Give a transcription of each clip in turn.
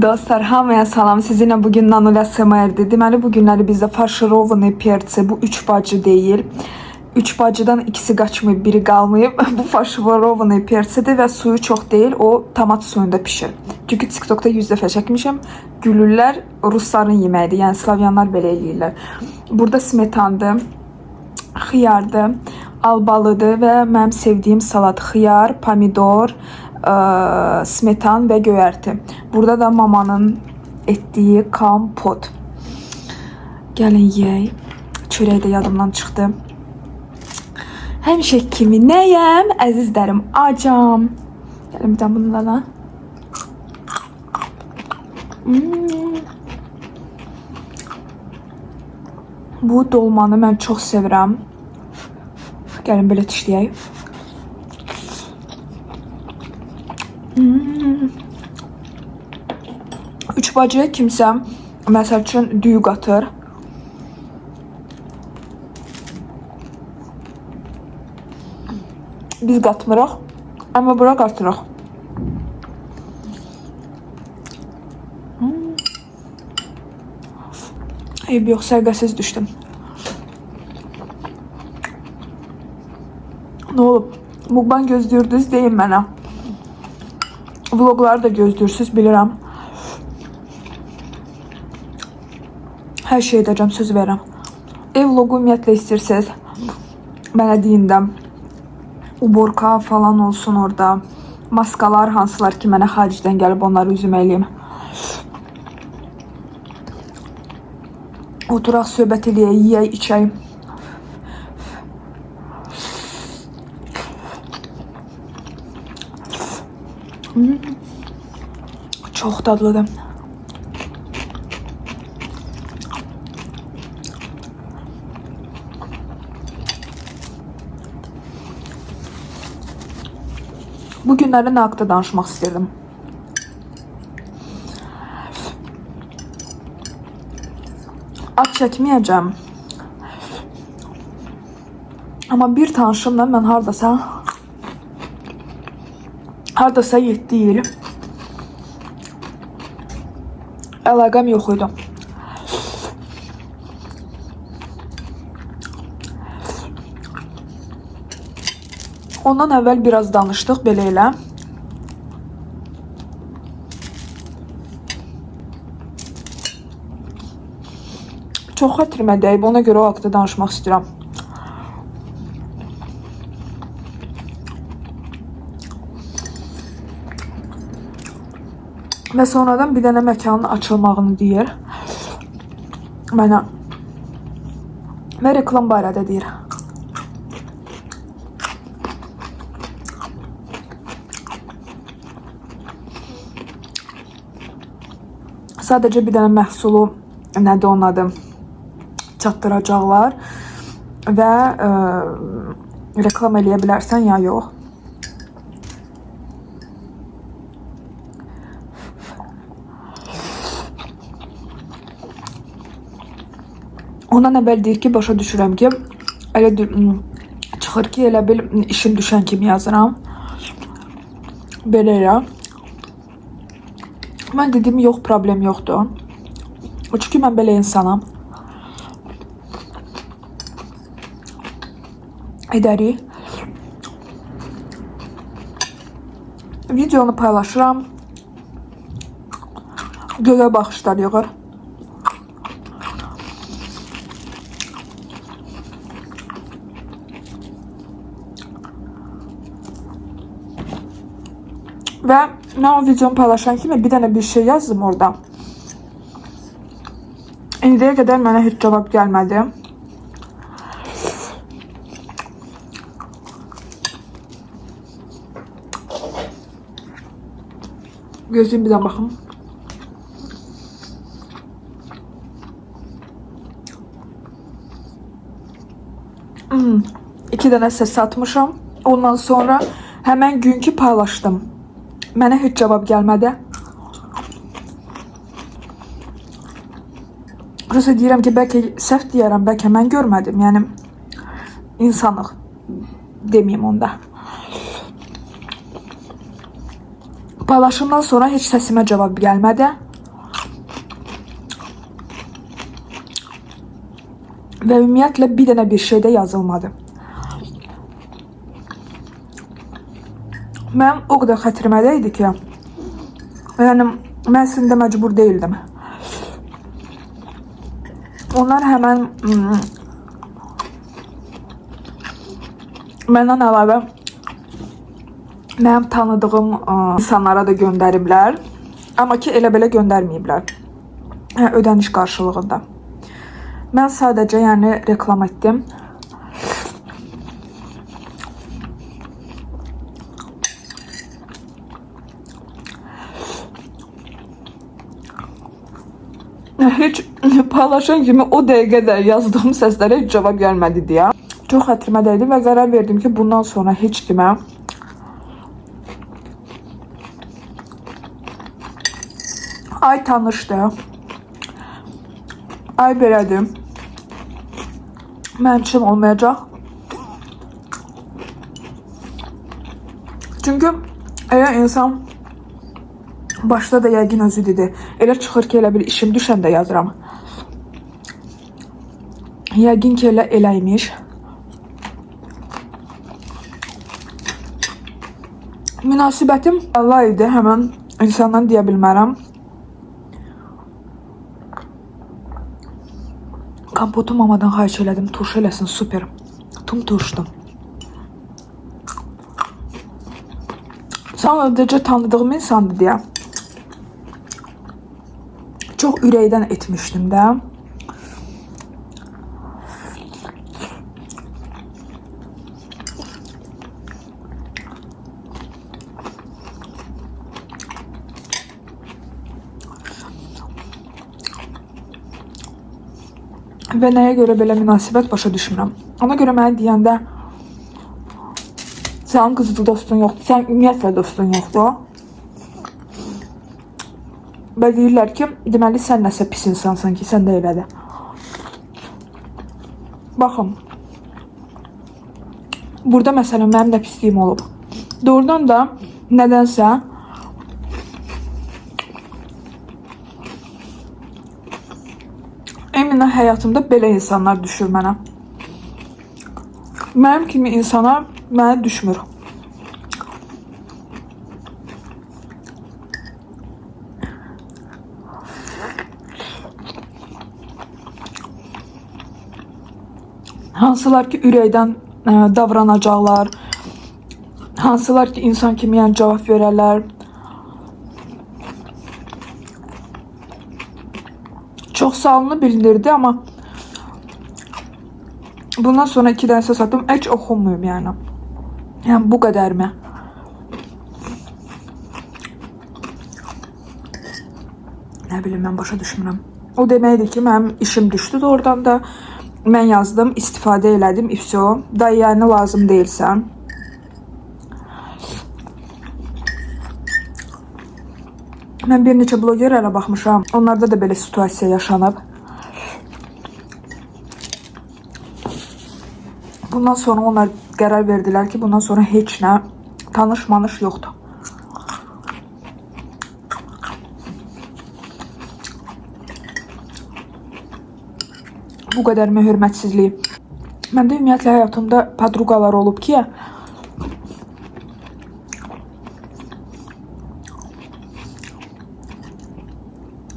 Dostlar, hamıya salam. Sizinlə bugün Nanula SMR-dir. Deməli, bu günləri bizdə faşirovanı perçi, bu 3 bacı deyil. 3 bacıdan ikisi qaçmayıb, biri qalmayıb. Bu faşirovanı perçidir və suyu çox deyil, o tomat suyunda pişir. Çünki TikTokda 100 dəfə çəkmişəm. Gülürlər, rusların yeməyidir, yəni slavyanlar belə eləyirlər. Burada smetandır, xiyardır, albalıdır və mənim sevdiyim salat xiyar, pomidor, smetan və göyərti. Burada da mamanın etdiyi kompot. Gəlin yeyək. Çörək də yadımdan çıxdı. Həmişə kimi nəyəm? Əzizlərim, acam. Gəlin bir də bununla. Bu dolmanı mən çox sevirəm. Gəlin belə dişləyək. Üç bacı kimsə məsəl üçün düyü qatır. Biz qatmırıq, amma bura qatırıq. Eyb yox, sərqəsiz düşdüm. Nə olub? Mukbang gözləyirdiniz, deyin mənə. Vlogları da gözləyirsiniz, bilirəm. Hər şey edəcəm, söz verirəm. Ev vlogu ümumiyyətlə istəyirsiniz, mənə deyin də. Uborka falan olsun orada. Maskalar hansılar ki, mənə xaricdən gəlib onları üzüm eləyim. Oturaq, söhbət eləyək, yiyək, içək. Çox dadlıdır. Bu günləri nə haqda danışmaq istəyirdim? Ad çəkməyəcəm. Amma bir tanışımla mən hardasa 7 il əlaqəm yox idi. Ondan əvvəl biraz danışdıq belə elə. Çox xətrimə dəyib, ona görə o haqda danışmaq istəyirəm. Və sonradan bir dənə məkanın açılmağını deyir. Mənə. Və reklam barədə deyir. Sadəcə bir dənə məhsulu, nədir onun adı, çatdıracaqlar və reklam eləyə bilərsən ya yox. Ondan əvvəl deyir ki, başa düşürəm ki, elə çıxır ki, elə bil işim düşən kimi yazıram. Belə elə. Mən dedim, yox, problem yoxdur. Çünki mən belə insanam. Edərik. Videonu paylaşıram. Göyə baxışlar yığır. Və mən o videonu paylaşan kimi bir dənə bir şey yazdım orada. İndiyə qədər mənə heç cavab gəlmədi. Gözləyim bir də baxım. İki dənə səs atmışam. Ondan sonra həmən günkü paylaşdım. Mənə heç cavab gəlmədi. Burası deyirəm ki, bəlkə səhv deyərəm, bəlkə mən görmədim. Yəni, insanlıq deməyim onda. Paylaşımdan sonra heç səsimə cavab gəlmədi. və ümumiyyətlə bir dənə bir şey də yazılmadı. Mənim o qədər xətrimə idi ki, yəni mən əslində məcbur deyildim. Onlar həmən məndən əlavə mənim tanıdığım insanlara da göndəriblər. Amma ki, elə belə göndərməyiblər. Ödəniş qarşılığında. Mən sadəcə yəni reklam etdim. Heç paylaşan kimi o dəqiqədə yazdığım səslərə heç cavab gəlmədi deyə. Çox xətrimə dəydi və qərar verdim ki, bundan sonra heç kimə ay tanışdı, ay belədir, mənim üçün olmayacaq. Çünki elə insan başda da yəqin özü dedi. Elə çıxır ki, elə bir işim düşəndə yazıram. Yəqin ki, eləymiş. Münasibətim Allah idi, həmən insandan deyə bilmərəm. Kompotu mamadan xahiş elədim, turş eləsin, super. Tum turşdum. Sadəcə tanıdığım insandı deyə. Çox ürəkdən etmişdim də. Və nəyə görə belə münasibət başa düşmürəm. Ona görə mənə deyəndə sənin qızlı dostun yoxdur, sən ümumiyyətlə dostun yoxdur. Və deyirlər ki, deməli sən nəsə pis insansan ki, sən də elədir. Baxın, burada məsələn mənim də pisliyim olub. Doğrudan da nədənsə əminə həyatımda belə insanlar düşür mənə. Mənim kimi insanlar mənə düşmür. Hansılar ki ürəkdən davranacaqlar, hansılar ki insan kimi yəni cavab verərlər. Çox sağlığını bildirdi, amma bundan sonra 2 dənə səs atdım, heç oxunmuyum yəni. Yəni bu qədərmi? Nə bilim, mən başa düşmürəm. O deməkdir ki, mənim işim düşdü də oradan da. Mən yazdım, istifadə elədim, ifso. Da yəni lazım deyilsən. Mən bir neçə blogerlərə baxmışam. Onlarda da belə situasiya yaşanıb. Bundan sonra onlar qərar verdilər ki, bundan sonra heç nə tanış-manış yoxdur. Bu qədər hörmətsizlik. Məndə ümumiyyətlə həyatımda podruqalar olub ki,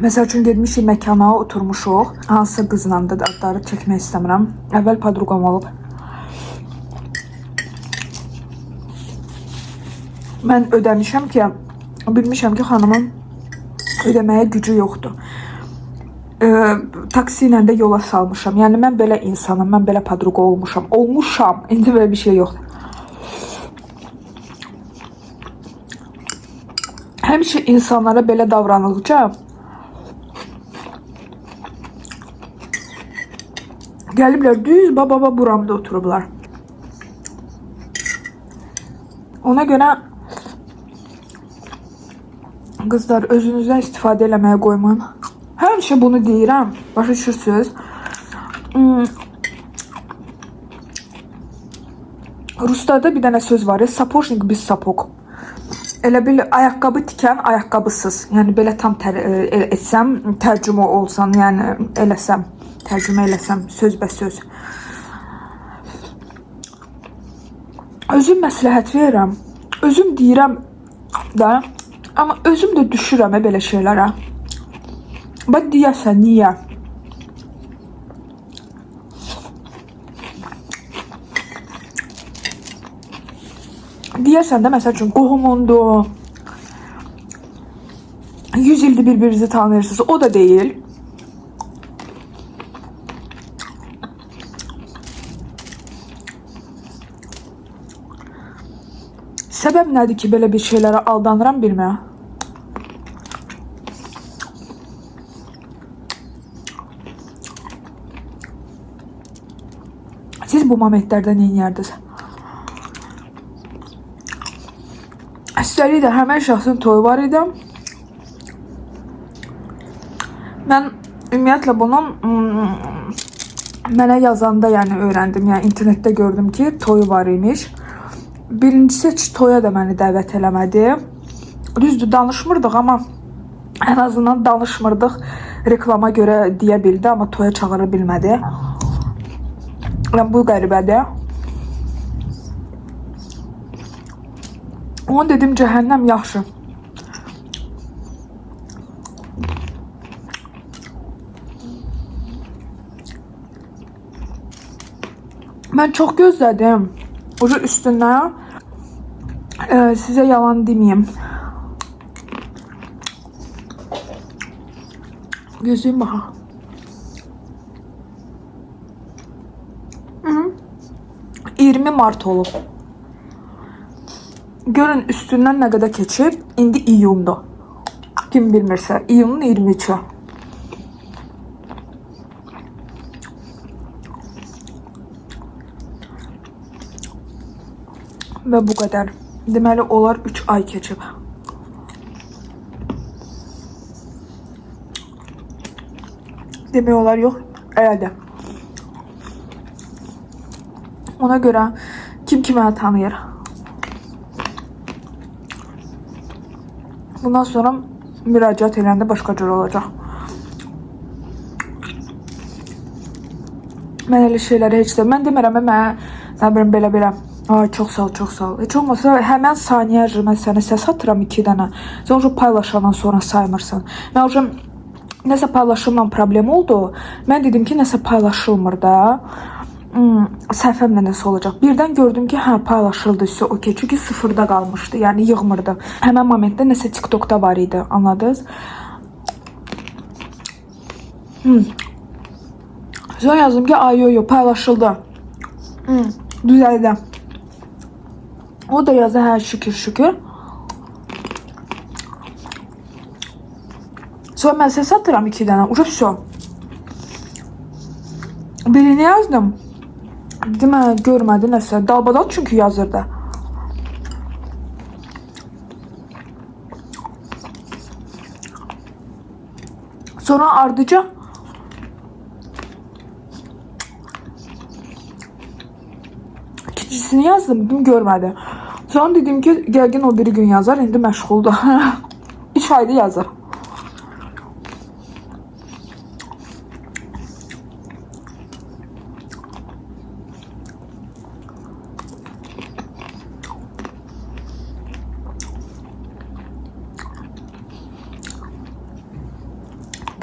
məsəl üçün getmişik məkana, oturmuşuq. Hansısa qızla da adları çəkmək istəmirəm. Əvvəl podruqam olub. Mən ödəmişəm ki, bilmişəm ki, xanımın ödəməyə gücü yoxdur. Taksi ilə də yola salmışam. Yəni mən belə insanım, mən belə podruqa olmuşam. Olmuşam, indi belə bir şey yoxdur. Həmişə insanlara belə davranılca gəliblər, düz baba buramda oturublar. Ona görə qızlar, özünüzdən istifadə eləməyə qoymayın. Həmişə bunu deyirəm, başa düşürsünüz. Ruslarda bir dənə söz var ya, sapoşnik biz sapok. elə bil ayaqqabı tikən ayaqqabısız. Yəni belə tam etsəm, tərcümə olsan, yəni eləsəm, tərcümə eləsəm sözbəsöz. Özüm məsləhət verirəm. Özüm deyirəm da, amma özüm də düşürəm belə şeylərə. Bax deyəsən niyə? Deyəsən də məsəl üçün qohumundur. 100 ildir bir-birinizi tanıyırsınız. O da deyil. Səbəb nədir ki, belə bir şeylərə aldanıram bilmə? Siz bu momentlərdə nə edirdiniz? Üstəlik də həmən şəxsin toyu var idi. Mən ümumiyyətlə bunu mənə yazanda yəni öyrəndim. Yəni internetdə gördüm ki, toyu var imiş. Birincisi heç toya da məni dəvət eləmədi. Düzdür, danışmırdıq, amma ən azından danışmırdıq. Reklama görə deyə bildi, amma toya çağıra bilmədi. Yəni bu qəribədir. Onu dedim, cəhənnəm yaxşı. Mən çox gözlədim. Ucu üstündən sizə yalan deməyim. Gözlüyüm baxa. 20 Mart olub. Görün üstündən nə qədər keçib. İndi iyundur. Kim bilmirsə, iyunun 23-ü. Və bu qədər. Deməli, onlar 3 ay keçib. Demək olar yox, elədir. Ona görə kim kimə tanıyır? Bundan sonra müraciət edəndə başqa cür olacaq. Mən elə şeyləri heç də, mən demirəm, mən belə, çox sağ ol, çox sağ ol. Heç olmasa həmən saniyə mən sənə səs atıram 2 dənə. Sən o paylaşandan sonra saymırsan. Mən o nəsə paylaşımla problem oldu. Mən dedim ki, nəsə paylaşılmır da. Səhvəmlə nəsə olacaq. Birdən gördüm ki, hə, paylaşıldı, okey. Çünki sıfırda qalmışdı, yəni yığmırdı. Həmən momentdə nəsə TikTokda var idi, anladınız? Sonra yazdım ki, ay yo, paylaşıldı. Düzəldi. O da yazdı, hə, şükür. Sonra mən səs atıram 2 dənə, uca vəsə. Birini yazdım. Demə, görmədi nəsə. Dalbadal çünki yazırdı. Sonra ardıca ikincisini yazdım, dedim, görmədi. Sonra dedim ki, gəlgin o biri gün yazar, indi məşğuldur. 3 ayda yazır.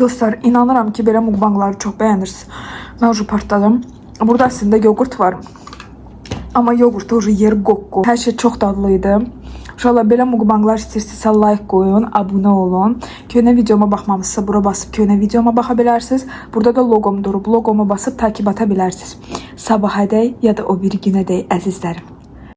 Dostlar, inanıram ki, belə mukbangları çox bəyənirsiniz. Mən ucu partladım. Burada əslində yoğurt var. Amma yoğurtu ucu yer qoqqu. Hər şey çox dadlıydı. İnşallah belə mukbanglar istəyirsinizsə like qoyun, abunə olun. Köhnə videoma baxmamızsa bura basıb köhnə videoma baxa bilərsiniz. Burada da logom durub. Logomu basıb takib ata bilərsiniz. Sabahədək ya da o bir günədək əzizlərim.